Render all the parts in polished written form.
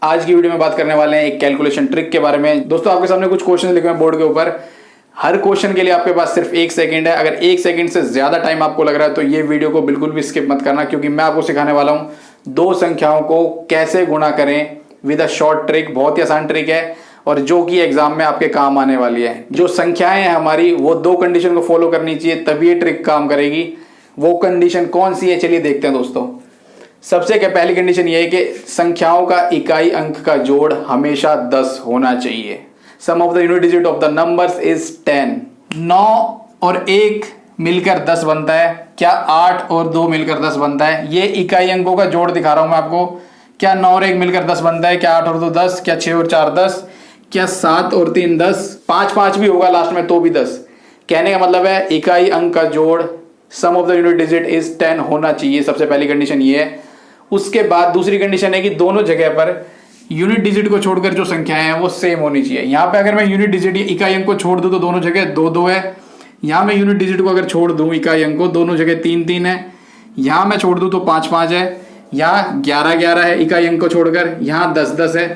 आज की वीडियो में बात करने वाले हैं एक कैलकुलेशन ट्रिक के बारे में। दोस्तों आपके सामने कुछ क्वेश्चन लिखे हुए हैं बोर्ड के ऊपर। हर क्वेश्चन के लिए आपके पास सिर्फ 1 सेकंड है। अगर 1 सेकंड से ज्यादा टाइम आपको लग रहा है तो ये वीडियो को बिल्कुल भी स्किप मत करना, क्योंकि मैं आपको सिखाने वाला हूं दो संख्याओं को कैसे गुणा करें विद अ शॉर्ट ट्रिक। बहुत ही आसान ट्रिक है और जो कि एग्जाम में आपके काम आने वाली है। जो संख्याएं हैं हमारी वो दो कंडीशन को फॉलो करनी चाहिए, तभी ये ट्रिक काम करेगी। वो कंडीशन कौन सी है चलिए देखते हैं दोस्तों। सबसे पहली कंडीशन ये है कि संख्याओं का इकाई अंक का जोड़ हमेशा 10 होना चाहिए। Sum of the unit digit of the numbers is 10। 9 और 1 मिलकर 10 बनता है। क्या 8 और 2 मिलकर 10 बनता है? ये इकाई अंकों का जोड़ दिखा रहा हूं मैं आपको। क्या 9 और 1 मिलकर 10 बनता है? क्या 8 और 2 10? क्या 6 और 4 10? क्या 7 और 3 10? 5 5 भी होगा लास्ट में तो भी 10। कहने का मतलब है इकाई अंक का जोड़ sum of the unit digit is 10 होना चाहिए। सबसे पहली कंडीशन ये है। उसके बाद दूसरी कंडीशन है कि दोनों जगह पर यूनिट डिजिट को छोड़कर जो संख्याएं हैं वो सेम होनी चाहिए। यहां पे अगर मैं यूनिट डिजिट इकाई अंक को छोड़ दूं तो दोनों जगह 2 2 है। यहां मैं यूनिट डिजिट को अगर छोड़ दूं इकाई अंक को, दोनों जगह 3 3 है। यहां मैं छोड़ दूं तो 5 5 है। यहां 11 11 है इकाई अंक को छोड़कर, यहां 10 10 है।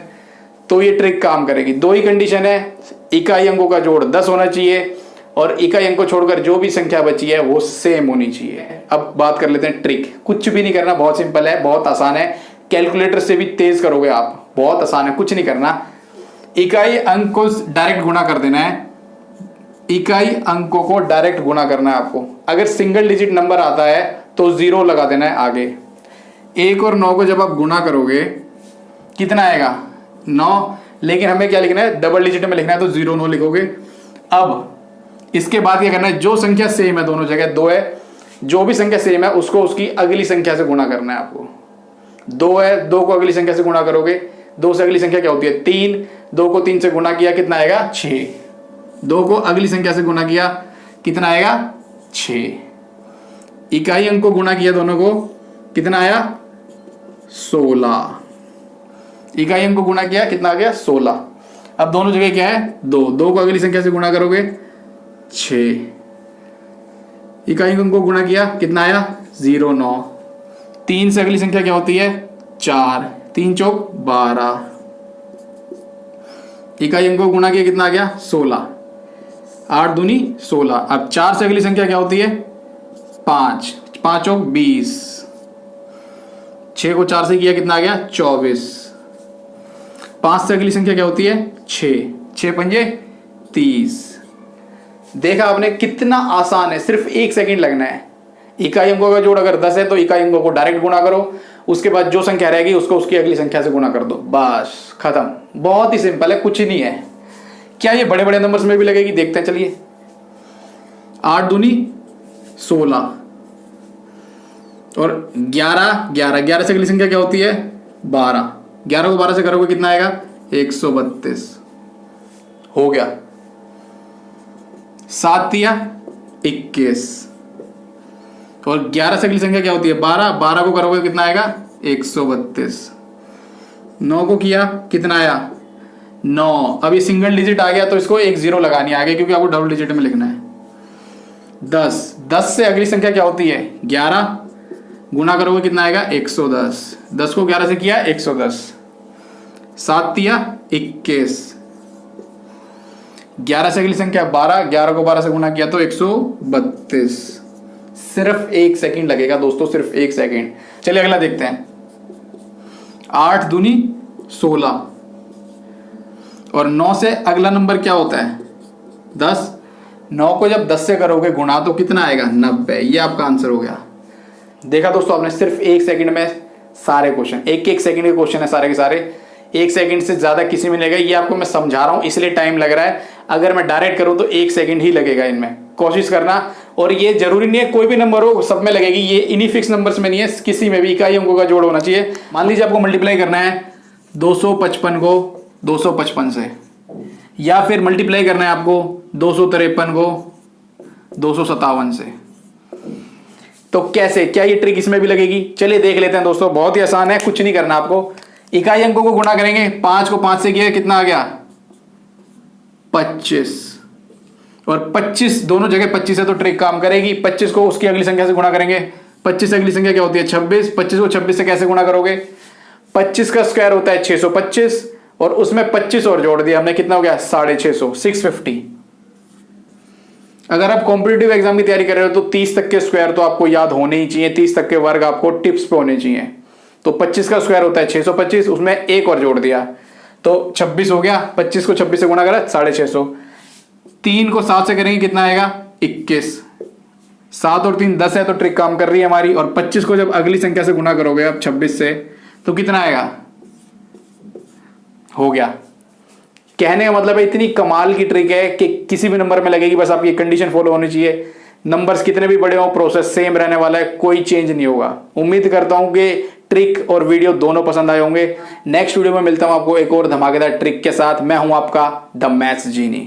तो ये ट्रिक काम करेगी। दो ही कंडीशन है, इकाई अंकों का जोड़ 10 होना चाहिए और इकाई अंक को छोड़कर जो भी संख्या बची है वो सेम होनी चाहिए। अब बात कर लेते हैं ट्रिक। कुछ भी नहीं करना, बहुत सिंपल है, बहुत आसान है। कैलकुलेटर से भी तेज करोगे आप, बहुत आसान है, कुछ नहीं करना। इकाई अंक को डायरेक्ट गुणा कर देना है। इकाई अंकों को डायरेक्ट गुणा करना है आपको। अगर सिंगल डिजिट नंबर आता है तो 0 लगा देना है आगे। 1 और 9 को जब आप गुणा करोगे कितना आएगा? 9। लेकिन हमें क्या लिखना है? डबल डिजिट में लिखना है तो 0 9 लिखोगे। अब इसके बाद क्या करना है? जो संख्या सेम है दोनों जगह 2 है, जो भी संख्या सेम है उसको उसकी अगली संख्या से गुणा करना है आपको। 2 है, 2 को अगली संख्या से गुणा करोगे। 2 से अगली संख्या क्या होती है? 3। 2 को 3 से गुणा किया कितना आएगा? 6। 2 को अगली संख्या से गुणा किया कितना आएगा? 6। इकाई अंक को गुणा किया दोनों को कितना आया? 16। इकाई अंक को गुणा किया कितना आ गया? 16। अब दोनों जगह क्या है? 2। 2 को अगली संख्या से गुणा करोगे 6। इकाई अंक को गुणा किया कितना आया? 0 9। 3 से अगली संख्या क्या होती है? 4। 3 चौक 12। इकाई अंक को गुणा किया कितना आ गया? 16। 8 दूनी 16। अब 4 से अगली संख्या क्या होती है? 5। 5 चौक 20। 6 को 4 से किया कितना आ गया? 24। 5 से अगली संख्या क्या होती है? 6। 6 पंजे 30। देखा आपने कितना आसान है, सिर्फ 1 सेकंड लगना है। इकाई अंकों का जोड़ अगर 10 है तो इकाई अंकों को डायरेक्ट गुणा करो। उसके बाद जो संख्या रहेगी उसको उसकी अगली संख्या से गुणा कर दो, बस खत्म। बहुत ही सिंपल है, कुछ नहीं है। क्या ये बड़े बड़े नंबर्स में भी लगेगी? देखते हैं चलिए। 8 दूनी 16 और 11 11। 11 से अगली संख्या क्या होती है? 12। 11 को 12 से करोगे कितना आएगा? 132। हो गया। 7 दिया 21 और 11 से अगली संख्या क्या होती है? 12। 12 को करोगे कितना आएगा? 132। 9 को किया कितना आया? 9। अब ये सिंगल डिजिट आ गया तो इसको एक 0 लगानी है आगे, क्योंकि आपको डबल डिजिट में लिखना है। 10। 10 से अगली संख्या क्या होती है? 11। गुणा करोगे कितना आएगा? 110। 10 को 11 से किया 110। 7 दिया 21। 11 से अगली संख्या 12। 11 को 12 से गुणा किया तो 132। सिर्फ 1 सेकंड लगेगा दोस्तों, सिर्फ 1 सेकंड। चलिए अगला देखते हैं। 8 दूनी 16 और 9 से अगला नंबर क्या होता है? 10। 9 को जब 10 से करोगे गुणा तो कितना आएगा? 90। ये आपका आंसर हो गया। देखा दोस्तों आपने, सिर्फ 1 सेकंड में सारे क्वेश्चन। 1 सेकंड के क्वेश्चन है सारे के सारे। 1 सेकंड से ज्यादा किसी में लगेगा। ये आपको मैं समझा रहा हूं इसलिए टाइम लग रहा है। अगर मैं डायरेक्ट करूं तो 1 सेकंड ही लगेगा इनमें। कोशिश करना। और ये जरूरी नहीं है कोई भी नंबर हो सब में लगेगी, ये इन्हीं फिक्स नंबर्स में नहीं है, किसी में भी इकाई अंकों का जोड़ होना चाहिए। मान लीजिए आपको मल्टीप्लाई करना है 255 को 255 से, या फिर मल्टीप्लाई करना है आपको 253 को 257 से। तो कैसे? क्या ये ट्रिक इसमें भी लगेगी? चलिए देख लेते हैं दोस्तों। बहुत ही आसान है, कुछ नहीं करना आपको। इकाई अंकों को गुणा करेंगे। 5 को 5 से किया कितना आ गया? 25। और 25 दोनों जगह 25 है तो ट्रिक काम करेगी। 25 को उसकी अगली संख्या से गुणा करेंगे। 25 से अगली संख्या क्या होती है? 26। 25 को 26 से कैसे गुणा करोगे? 25 का स्क्वायर होता है 625 और उसमें 25 और जोड़ दिया हमने, कितना हो गया 650, 650। अगर आप कॉम्पिटिटिव एग्जाम की तैयारी कर रहे हो तो 30 तक के स्क्वायर तो आपको याद होने ही चाहिए, 30 तक के वर्ग आपको टिप्स पे होने चाहिए। तो 25 का स्क्वायर होता है 625, उसमें एक और जोड़ दिया तो 26 हो गया, 25 को 26 से गुणा करा 650, 3 को 7 से करेंगे कितना आएगा 21, 7 और 3 10 है तो ट्रिक काम कर रही है हमारी। और 25 को जब अगली संख्या से गुणा करोगे अब 26 से तो कितना आएगा, हो गया। कहने का मतलब है इतनी कमाल की ट्रिक है कि किसी भी नंबर में लगेगी, बस आपकी कंडीशन फॉलो होनी चाहिए। नंबर्स कितने भी बड़े हो प्रोसेस सेम रहने वाला है, कोई चेंज नहीं होगा। उम्मीद करता हूं कि ट्रिक और वीडियो दोनों पसंद आए होंगे। नेक्स्ट वीडियो में मिलता हूं आपको एक और धमाकेदार ट्रिक के साथ। मैं हूं आपका द मैथ्स जीनी।